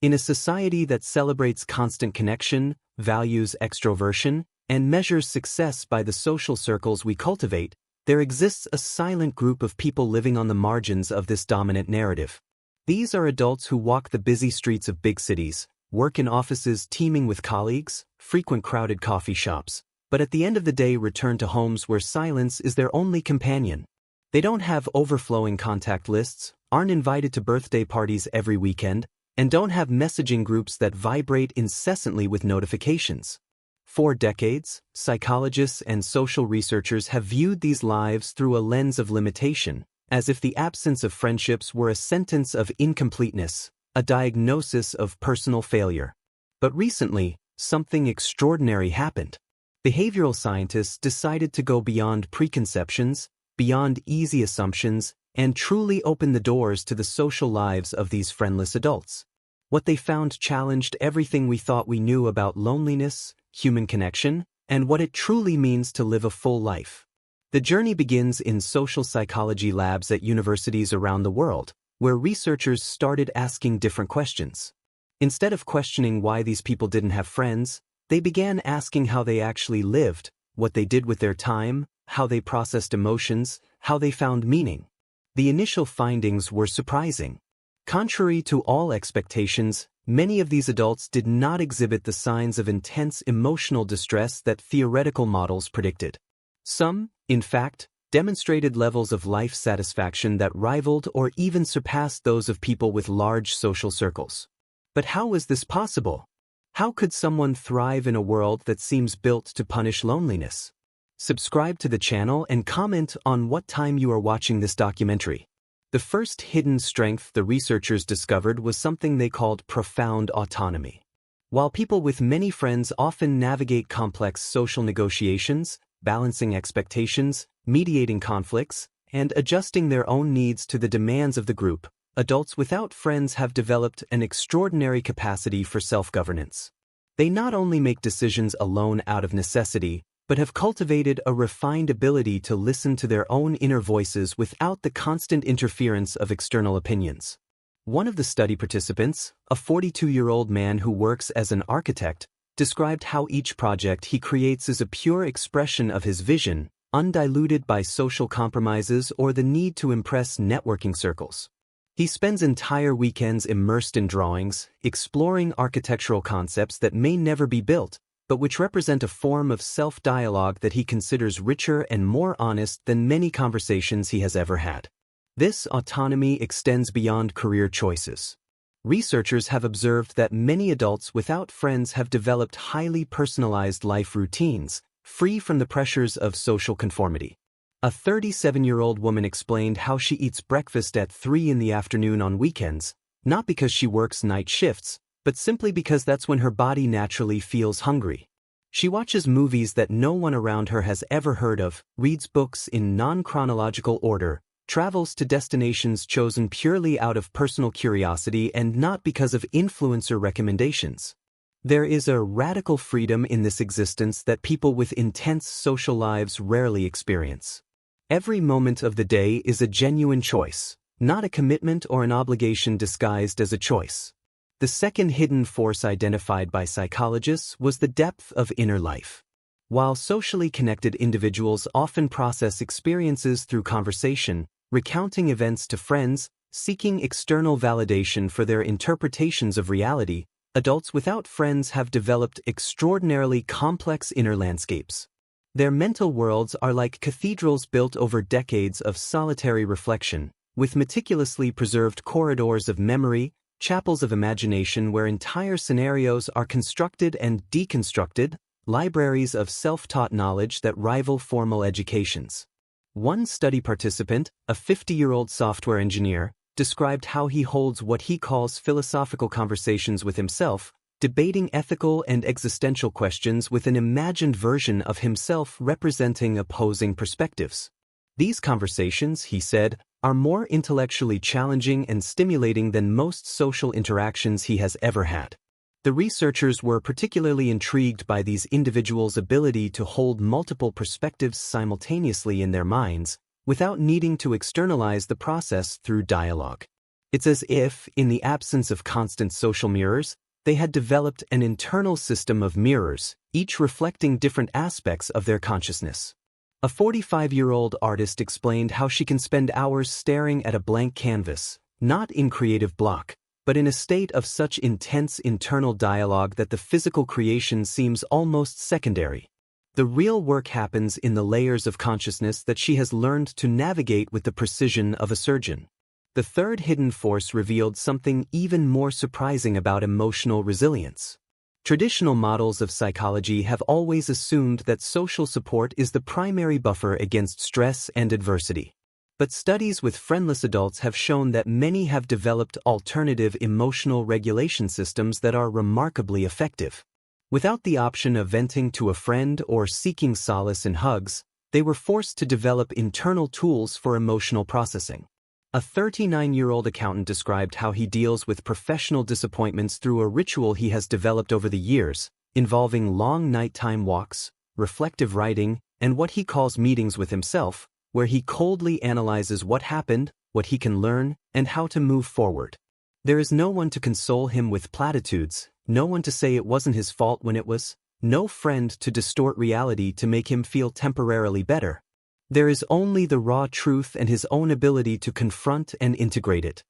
In a society that celebrates constant connection, values extroversion, and measures success by the social circles we cultivate, there exists a silent group of people living on the margins of this dominant narrative. These are adults who walk the busy streets of big cities, work in offices teeming with colleagues, frequent crowded coffee shops, but at the end of the day return to homes where silence is their only companion. They don't have overflowing contact lists, aren't invited to birthday parties every weekend, and don't have messaging groups that vibrate incessantly with notifications. For decades, psychologists and social researchers have viewed these lives through a lens of limitation, as if the absence of friendships were a sentence of incompleteness, a diagnosis of personal failure. But recently, something extraordinary happened. Behavioral scientists decided to go beyond preconceptions, beyond easy assumptions, and truly open the doors to the social lives of these friendless adults. What they found challenged everything we thought we knew about loneliness, human connection, and what it truly means to live a full life. The journey begins in social psychology labs at universities around the world, where researchers started asking different questions. Instead of questioning why these people didn't have friends, they began asking how they actually lived, what they did with their time, how they processed emotions, how they found meaning. The initial findings were surprising. Contrary to all expectations, many of these adults did not exhibit the signs of intense emotional distress that theoretical models predicted. Some, in fact, demonstrated levels of life satisfaction that rivaled or even surpassed those of people with large social circles. But how was this possible? How could someone thrive in a world that seems built to punish loneliness? Subscribe to the channel and comment on what time you are watching this documentary. The first hidden strength the researchers discovered was something they called profound autonomy. While people with many friends often navigate complex social negotiations, balancing expectations, mediating conflicts, and adjusting their own needs to the demands of the group, adults without friends have developed an extraordinary capacity for self-governance. They not only make decisions alone out of necessity, but have cultivated a refined ability to listen to their own inner voices without the constant interference of external opinions. One of the study participants, a 42-year-old man who works as an architect, described how each project he creates is a pure expression of his vision, undiluted by social compromises or the need to impress networking circles. He spends entire weekends immersed in drawings, exploring architectural concepts that may never be built, but which represent a form of self-dialogue that he considers richer and more honest than many conversations he has ever had. This autonomy extends beyond career choices. Researchers have observed that many adults without friends have developed highly personalized life routines, free from the pressures of social conformity. A 37-year-old woman explained how she eats breakfast at 3 in the afternoon on weekends, not because she works night shifts, but simply because that's when her body naturally feels hungry. She watches movies that no one around her has ever heard of, reads books in non-chronological order, travels to destinations chosen purely out of personal curiosity and not because of influencer recommendations. There is a radical freedom in this existence that people with intense social lives rarely experience. Every moment of the day is a genuine choice, not a commitment or an obligation disguised as a choice. The second hidden force identified by psychologists was the depth of inner life. While socially connected individuals often process experiences through conversation, recounting events to friends, seeking external validation for their interpretations of reality, adults without friends have developed extraordinarily complex inner landscapes. Their mental worlds are like cathedrals built over decades of solitary reflection, with meticulously preserved corridors of memory, chapels of imagination where entire scenarios are constructed and deconstructed, libraries of self-taught knowledge that rival formal educations. One study participant, a 50-year-old software engineer, described how he holds what he calls philosophical conversations with himself, debating ethical and existential questions with an imagined version of himself representing opposing perspectives. These conversations, he said, are more intellectually challenging and stimulating than most social interactions he has ever had. The researchers were particularly intrigued by these individuals' ability to hold multiple perspectives simultaneously in their minds, without needing to externalize the process through dialogue. It's as if, in the absence of constant social mirrors, they had developed an internal system of mirrors, each reflecting different aspects of their consciousness. A 45-year-old artist explained how she can spend hours staring at a blank canvas, not in creative block, but in a state of such intense internal dialogue that the physical creation seems almost secondary. The real work happens in the layers of consciousness that she has learned to navigate with the precision of a surgeon. The third hidden force revealed something even more surprising about emotional resilience. Traditional models of psychology have always assumed that social support is the primary buffer against stress and adversity. But studies with friendless adults have shown that many have developed alternative emotional regulation systems that are remarkably effective. Without the option of venting to a friend or seeking solace in hugs, they were forced to develop internal tools for emotional processing. A 39-year-old accountant described how he deals with professional disappointments through a ritual he has developed over the years, involving long nighttime walks, reflective writing, and what he calls meetings with himself, where he coldly analyzes what happened, what he can learn, and how to move forward. There is no one to console him with platitudes, no one to say it wasn't his fault when it was, no friend to distort reality to make him feel temporarily better. There is only the raw truth and his own ability to confront and integrate it.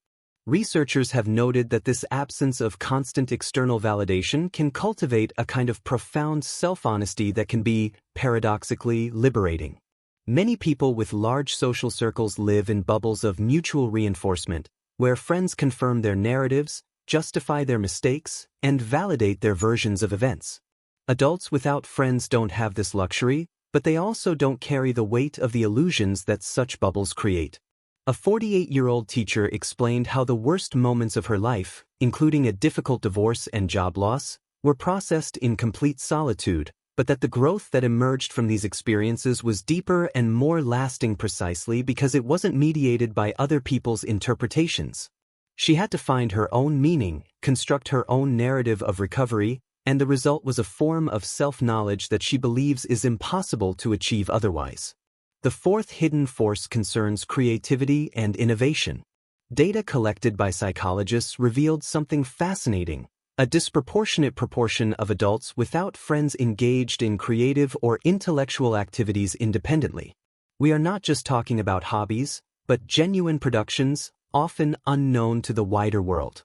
Researchers have noted that this absence of constant external validation can cultivate a kind of profound self-honesty that can be, paradoxically, liberating. Many people with large social circles live in bubbles of mutual reinforcement, where friends confirm their narratives, justify their mistakes, and validate their versions of events. Adults without friends don't have this luxury, but they also don't carry the weight of the illusions that such bubbles create. A 48-year-old teacher explained how the worst moments of her life, including a difficult divorce and job loss, were processed in complete solitude, but that the growth that emerged from these experiences was deeper and more lasting precisely because it wasn't mediated by other people's interpretations. She had to find her own meaning, construct her own narrative of recovery, and the result was a form of self-knowledge that she believes is impossible to achieve otherwise. The fourth hidden force concerns creativity and innovation. Data collected by psychologists revealed something fascinating. A disproportionate proportion of adults without friends engaged in creative or intellectual activities independently. We are not just talking about hobbies, but genuine productions, often unknown to the wider world.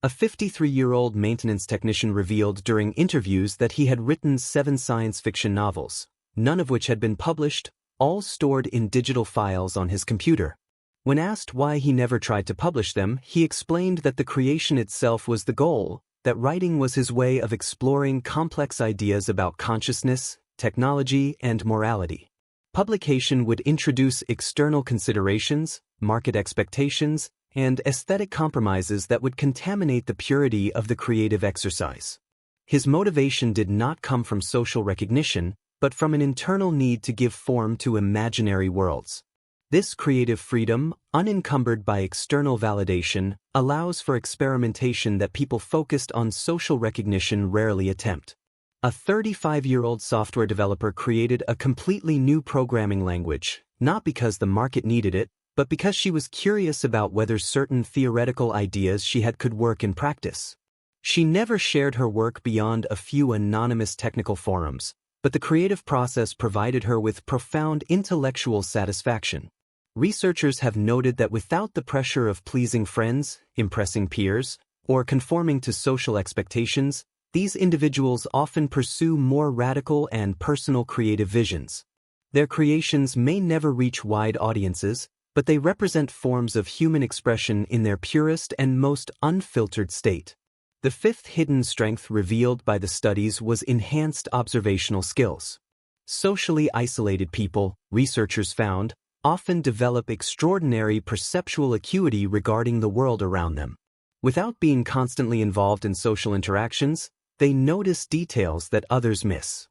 A 53-year-old maintenance technician revealed during interviews that he had written 7 science fiction novels, none of which had been published, all stored in digital files on his computer. When asked why he never tried to publish them, he explained that the creation itself was the goal, that writing was his way of exploring complex ideas about consciousness, technology, and morality. Publication would introduce external considerations, market expectations, and aesthetic compromises that would contaminate the purity of the creative exercise. His motivation did not come from social recognition, but from an internal need to give form to imaginary worlds. This creative freedom, unencumbered by external validation, allows for experimentation that people focused on social recognition rarely attempt. A 35-year-old software developer created a completely new programming language, not because the market needed it, but because she was curious about whether certain theoretical ideas she had could work in practice. She never shared her work beyond a few anonymous technical forums, but the creative process provided her with profound intellectual satisfaction. Researchers have noted that without the pressure of pleasing friends, impressing peers, or conforming to social expectations, these individuals often pursue more radical and personal creative visions. Their creations may never reach wide audiences, but they represent forms of human expression in their purest and most unfiltered state. The fifth hidden strength revealed by the studies was enhanced observational skills. Socially isolated people, researchers found, often develop extraordinary perceptual acuity regarding the world around them. Without being constantly involved in social interactions, they notice details that others miss.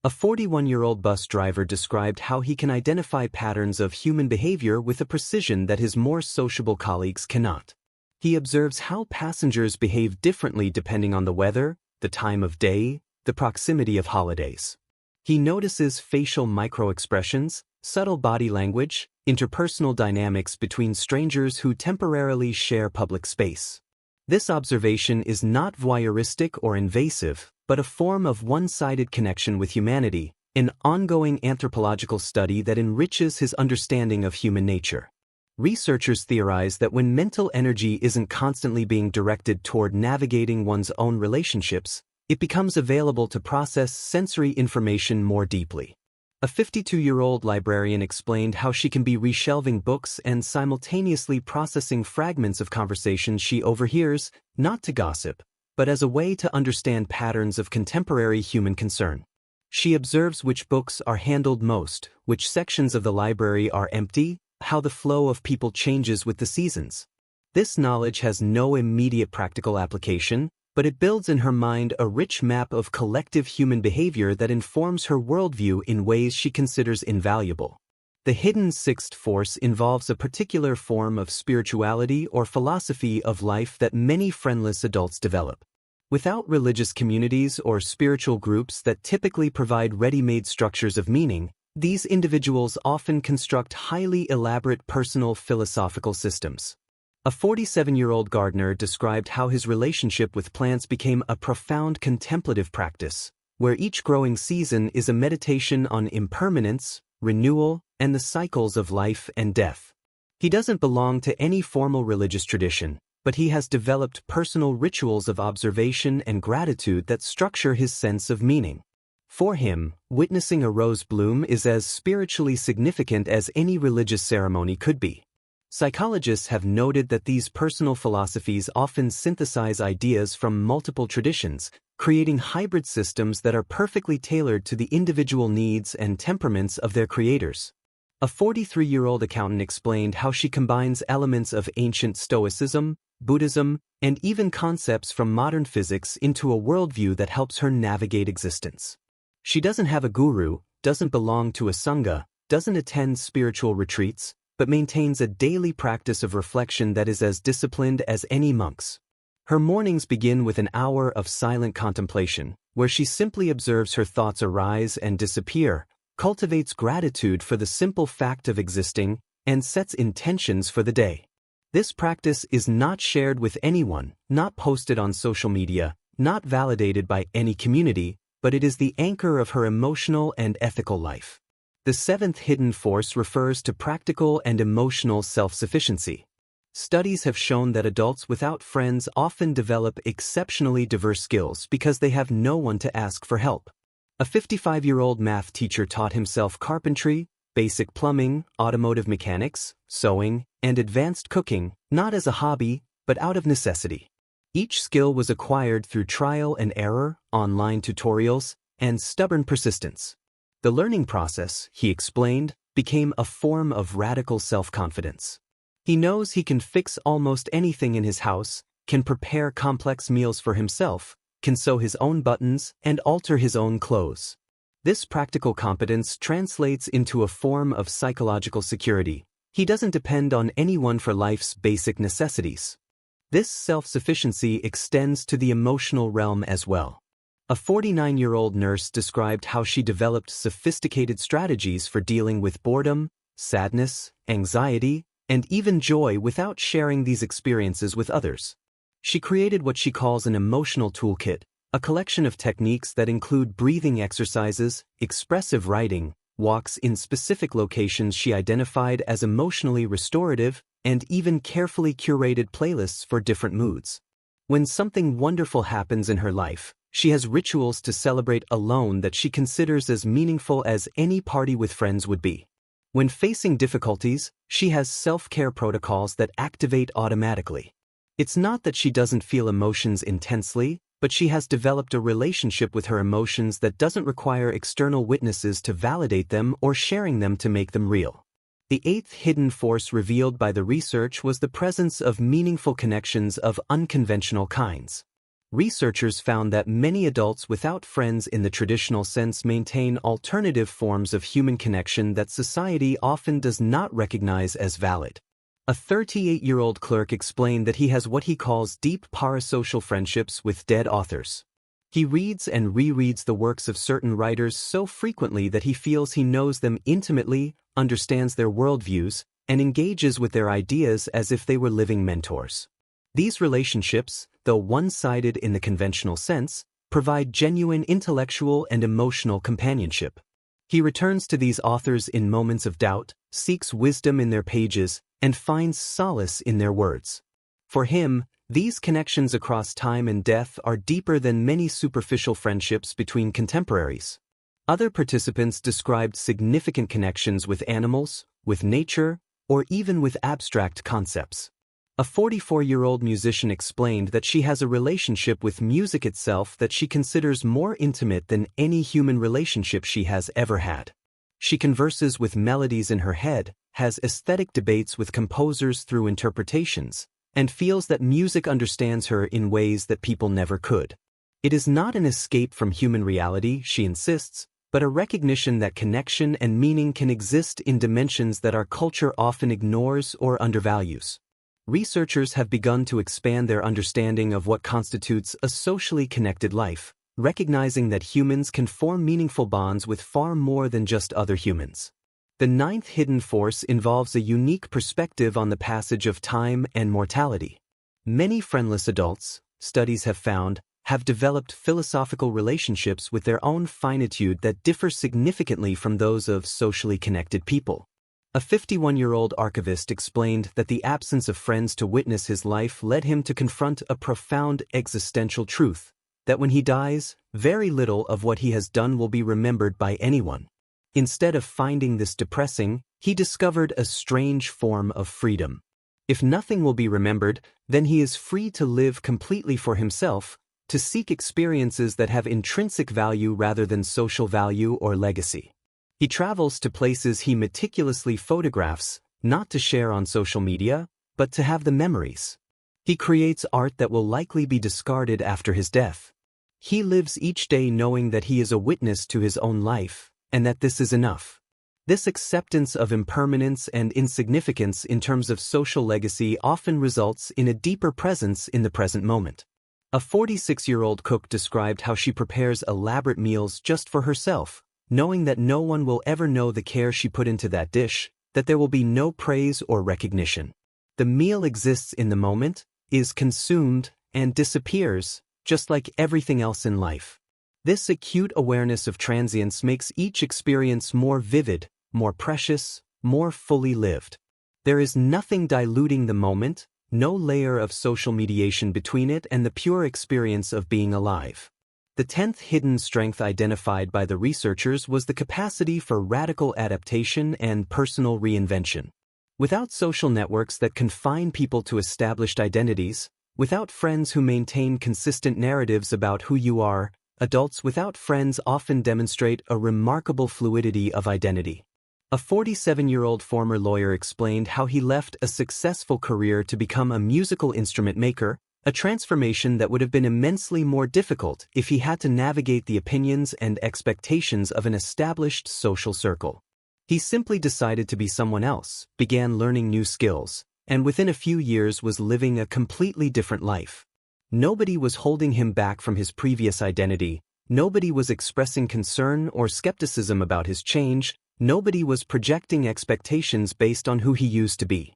A 41-year-old bus driver described how he can identify patterns of human behavior with a precision that his more sociable colleagues cannot. He observes how passengers behave differently depending on the weather, the time of day, the proximity of holidays. He notices facial microexpressions, subtle body language, interpersonal dynamics between strangers who temporarily share public space. This observation is not voyeuristic or invasive, but a form of one-sided connection with humanity, an ongoing anthropological study that enriches his understanding of human nature. Researchers theorize that when mental energy isn't constantly being directed toward navigating one's own relationships, it becomes available to process sensory information more deeply. A 52-year-old librarian explained how she can be reshelving books and simultaneously processing fragments of conversations she overhears, not to gossip, but as a way to understand patterns of contemporary human concern. She observes which books are handled most, which sections of the library are empty, how the flow of people changes with the seasons. This knowledge has no immediate practical application, but it builds in her mind a rich map of collective human behavior that informs her worldview in ways she considers invaluable. The hidden sixth force involves a particular form of spirituality or philosophy of life that many friendless adults develop. Without religious communities or spiritual groups that typically provide ready-made structures of meaning, these individuals often construct highly elaborate personal philosophical systems. A 47-year-old gardener described how his relationship with plants became a profound contemplative practice, where each growing season is a meditation on impermanence, renewal, and the cycles of life and death. He doesn't belong to any formal religious tradition, but he has developed personal rituals of observation and gratitude that structure his sense of meaning. For him, witnessing a rose bloom is as spiritually significant as any religious ceremony could be. Psychologists have noted that these personal philosophies often synthesize ideas from multiple traditions, creating hybrid systems that are perfectly tailored to the individual needs and temperaments of their creators. A 43-year-old accountant explained how she combines elements of ancient Stoicism, Buddhism, and even concepts from modern physics into a worldview that helps her navigate existence. She doesn't have a guru, doesn't belong to a sangha, doesn't attend spiritual retreats, but maintains a daily practice of reflection that is as disciplined as any monk's. Her mornings begin with an hour of silent contemplation, where she simply observes her thoughts arise and disappear, cultivates gratitude for the simple fact of existing, and sets intentions for the day. This practice is not shared with anyone, not posted on social media, not validated by any community, but it is the anchor of her emotional and ethical life. The seventh hidden force refers to practical and emotional self-sufficiency. Studies have shown that adults without friends often develop exceptionally diverse skills because they have no one to ask for help. A 55-year-old math teacher taught himself carpentry, basic plumbing, automotive mechanics, sewing, and advanced cooking, not as a hobby, but out of necessity. Each skill was acquired through trial and error, online tutorials, and stubborn persistence. The learning process, he explained, became a form of radical self-confidence. He knows he can fix almost anything in his house, can prepare complex meals for himself, can sew his own buttons, and alter his own clothes. This practical competence translates into a form of psychological security. He doesn't depend on anyone for life's basic necessities. This self-sufficiency extends to the emotional realm as well. A 49-year-old nurse described how she developed sophisticated strategies for dealing with boredom, sadness, anxiety, and even joy without sharing these experiences with others. She created what she calls an emotional toolkit, a collection of techniques that include breathing exercises, expressive writing, walks in specific locations she identified as emotionally restorative, and even carefully curated playlists for different moods. When something wonderful happens in her life, she has rituals to celebrate alone that she considers as meaningful as any party with friends would be. When facing difficulties, she has self-care protocols that activate automatically. It's not that she doesn't feel emotions intensely, but she has developed a relationship with her emotions that doesn't require external witnesses to validate them or sharing them to make them real. The eighth hidden force revealed by the research was the presence of meaningful connections of unconventional kinds. Researchers found that many adults without friends in the traditional sense maintain alternative forms of human connection that society often does not recognize as valid. A 38-year-old clerk explained that he has what he calls deep parasocial friendships with dead authors. He reads and rereads the works of certain writers so frequently that he feels he knows them intimately, understands their worldviews, and engages with their ideas as if they were living mentors. These relationships, though one-sided in the conventional sense, provide genuine intellectual and emotional companionship. He returns to these authors in moments of doubt, seeks wisdom in their pages, and finds solace in their words. For him, these connections across time and death are deeper than many superficial friendships between contemporaries. Other participants described significant connections with animals, with nature, or even with abstract concepts. A 44-year-old musician explained that she has a relationship with music itself that she considers more intimate than any human relationship she has ever had. She converses with melodies in her head, has aesthetic debates with composers through interpretations, and feels that music understands her in ways that people never could. It is not an escape from human reality, she insists, but a recognition that connection and meaning can exist in dimensions that our culture often ignores or undervalues. Researchers have begun to expand their understanding of what constitutes a socially connected life, recognizing that humans can form meaningful bonds with far more than just other humans. The ninth hidden force involves a unique perspective on the passage of time and mortality. Many friendless adults, studies have found, have developed philosophical relationships with their own finitude that differ significantly from those of socially connected people. A 51-year-old archivist explained that the absence of friends to witness his life led him to confront a profound existential truth, that when he dies, very little of what he has done will be remembered by anyone. Instead of finding this depressing, he discovered a strange form of freedom. If nothing will be remembered, then he is free to live completely for himself, to seek experiences that have intrinsic value rather than social value or legacy. He travels to places he meticulously photographs, not to share on social media, but to have the memories. He creates art that will likely be discarded after his death. He lives each day knowing that he is a witness to his own life, and that this is enough. This acceptance of impermanence and insignificance in terms of social legacy often results in a deeper presence in the present moment. A 46-year-old cook described how she prepares elaborate meals just for herself, knowing that no one will ever know the care she put into that dish, that there will be no praise or recognition. The meal exists in the moment, is consumed, and disappears, just like everything else in life. This acute awareness of transience makes each experience more vivid, more precious, more fully lived. There is nothing diluting the moment, no layer of social mediation between it and the pure experience of being alive. The 10th hidden strength identified by the researchers was the capacity for radical adaptation and personal reinvention. Without social networks that confine people to established identities, without friends who maintain consistent narratives about who you are, adults without friends often demonstrate a remarkable fluidity of identity. A 47-year-old former lawyer explained how he left a successful career to become a musical instrument maker, a transformation that would have been immensely more difficult if he had to navigate the opinions and expectations of an established social circle. He simply decided to be someone else, began learning new skills, and within a few years was living a completely different life. Nobody was holding him back from his previous identity, nobody was expressing concern or skepticism about his change, nobody was projecting expectations based on who he used to be.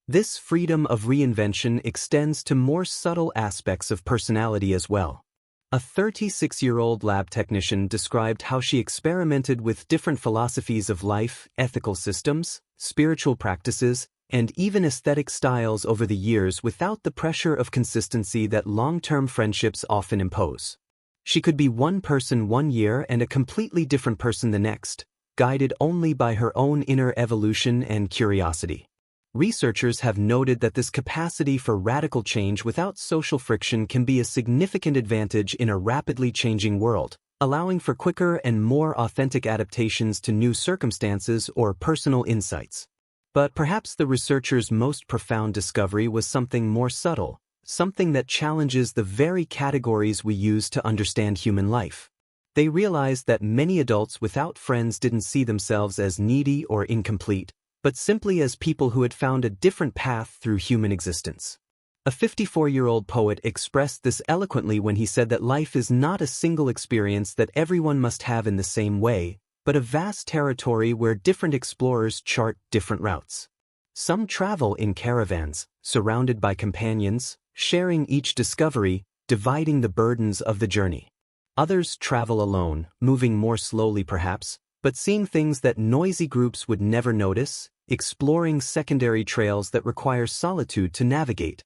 This freedom of reinvention extends to more subtle aspects of personality as well. A 36-year-old lab technician described how she experimented with different philosophies of life, ethical systems, spiritual practices, and even aesthetic styles over the years without the pressure of consistency that long-term friendships often impose. She could be one person one year and a completely different person the next, guided only by her own inner evolution and curiosity. Researchers have noted that this capacity for radical change without social friction can be a significant advantage in a rapidly changing world, allowing for quicker and more authentic adaptations to new circumstances or personal insights. But perhaps the researchers' most profound discovery was something more subtle, something that challenges the very categories we use to understand human life. They realized that many adults without friends didn't see themselves as needy or incomplete, but simply as people who had found a different path through human existence. A 54-year-old poet expressed this eloquently when he said that life is not a single experience that everyone must have in the same way, but a vast territory where different explorers chart different routes. Some travel in caravans, surrounded by companions, sharing each discovery, dividing the burdens of the journey. Others travel alone, moving more slowly perhaps, but seeing things that noisy groups would never notice, exploring secondary trails that require solitude to navigate.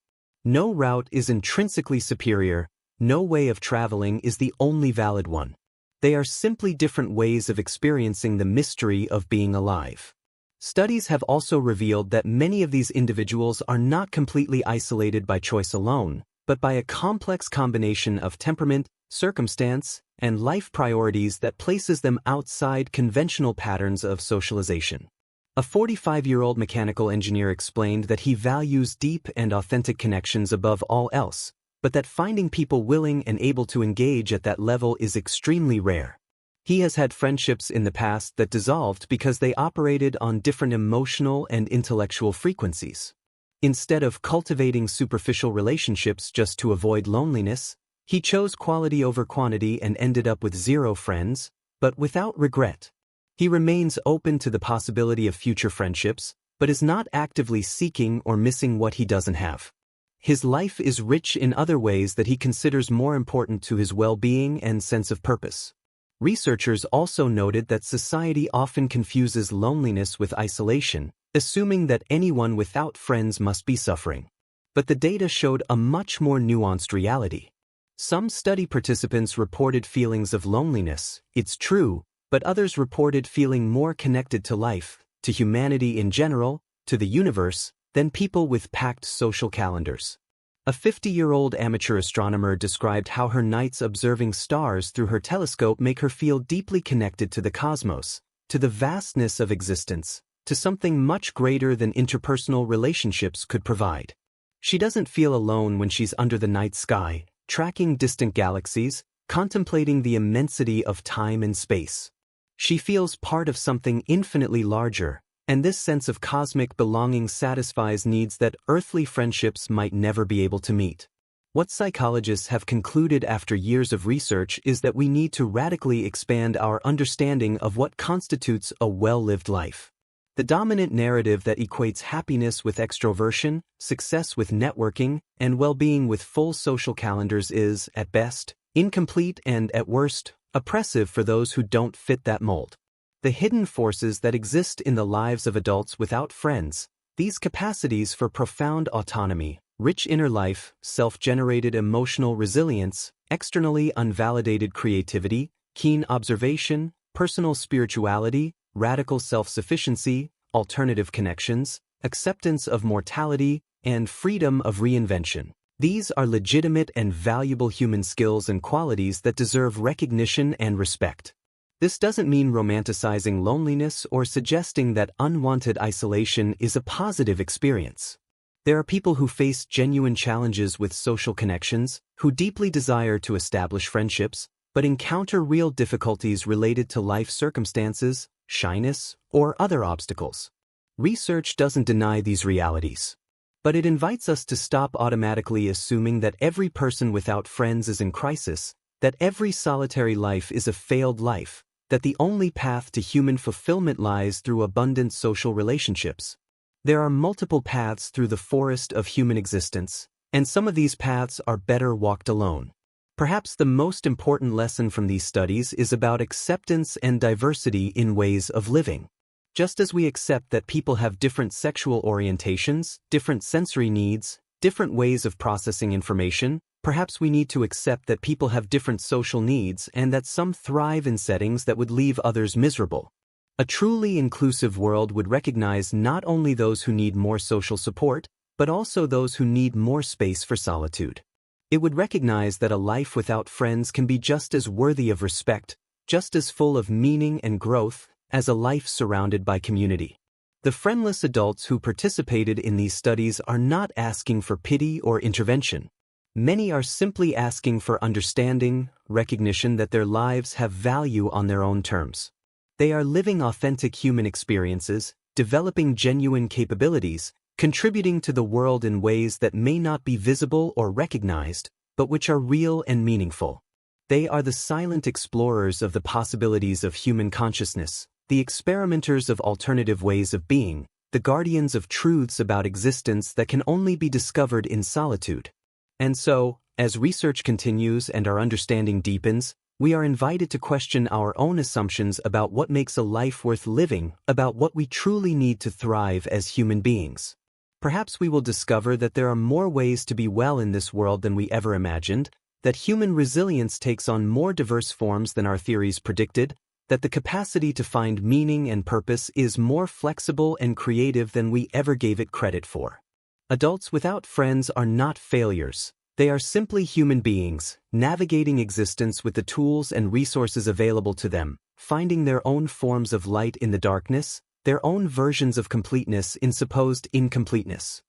No route is intrinsically superior, no way of traveling is the only valid one. They are simply different ways of experiencing the mystery of being alive. Studies have also revealed that many of these individuals are not completely isolated by choice alone, but by a complex combination of temperament, circumstance, and life priorities that places them outside conventional patterns of socialization. A 45-year-old mechanical engineer explained that he values deep and authentic connections above all else, but that finding people willing and able to engage at that level is extremely rare. He has had friendships in the past that dissolved because they operated on different emotional and intellectual frequencies. Instead of cultivating superficial relationships just to avoid loneliness, he chose quality over quantity and ended up with 0 friends, but without regret. He remains open to the possibility of future friendships, but is not actively seeking or missing what he doesn't have. His life is rich in other ways that he considers more important to his well-being and sense of purpose. Researchers also noted that society often confuses loneliness with isolation, assuming that anyone without friends must be suffering. But the data showed a much more nuanced reality. Some study participants reported feelings of loneliness, it's true, but others reported feeling more connected to life, to humanity in general, to the universe, than people with packed social calendars. A 50-year-old amateur astronomer described how her nights observing stars through her telescope make her feel deeply connected to the cosmos, to the vastness of existence, to something much greater than interpersonal relationships could provide. She doesn't feel alone when she's under the night sky, tracking distant galaxies, contemplating the immensity of time and space. She feels part of something infinitely larger, and this sense of cosmic belonging satisfies needs that earthly friendships might never be able to meet. What psychologists have concluded after years of research is that we need to radically expand our understanding of what constitutes a well-lived life. The dominant narrative that equates happiness with extroversion, success with networking, and well-being with full social calendars is, at best, incomplete and, at worst, oppressive for those who don't fit that mold. The hidden forces that exist in the lives of adults without friends, these capacities for profound autonomy, rich inner life, self-generated emotional resilience, externally unvalidated creativity, keen observation, personal spirituality, radical self-sufficiency, alternative connections, acceptance of mortality, and freedom of reinvention. These are legitimate and valuable human skills and qualities that deserve recognition and respect. This doesn't mean romanticizing loneliness or suggesting that unwanted isolation is a positive experience. There are people who face genuine challenges with social connections, who deeply desire to establish friendships, but encounter real difficulties related to life circumstances, shyness, or other obstacles. Research doesn't deny these realities, but it invites us to stop automatically assuming that every person without friends is in crisis, that every solitary life is a failed life, that the only path to human fulfillment lies through abundant social relationships. There are multiple paths through the forest of human existence, and some of these paths are better walked alone. Perhaps the most important lesson from these studies is about acceptance and diversity in ways of living. Just as we accept that people have different sexual orientations, different sensory needs, different ways of processing information, perhaps we need to accept that people have different social needs and that some thrive in settings that would leave others miserable. A truly inclusive world would recognize not only those who need more social support, but also those who need more space for solitude. It would recognize that a life without friends can be just as worthy of respect, just as full of meaning and growth, as a life surrounded by community. The friendless adults who participated in these studies are not asking for pity or intervention. Many are simply asking for understanding, recognition that their lives have value on their own terms. They are living authentic human experiences, developing genuine capabilities, contributing to the world in ways that may not be visible or recognized, but which are real and meaningful. They are the silent explorers of the possibilities of human consciousness, the experimenters of alternative ways of being, the guardians of truths about existence that can only be discovered in solitude. And so, as research continues and our understanding deepens, we are invited to question our own assumptions about what makes a life worth living, about what we truly need to thrive as human beings. Perhaps we will discover that there are more ways to be well in this world than we ever imagined, that human resilience takes on more diverse forms than our theories predicted, that the capacity to find meaning and purpose is more flexible and creative than we ever gave it credit for. Adults without friends are not failures. They are simply human beings, navigating existence with the tools and resources available to them, finding their own forms of light in the darkness, their own versions of completeness in supposed incompleteness.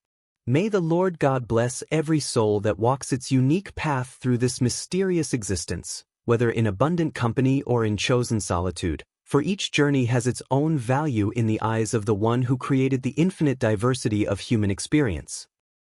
May the Lord God bless every soul that walks its unique path through this mysterious existence, whether in abundant company or in chosen solitude, for each journey has its own value in the eyes of the one who created the infinite diversity of human experience.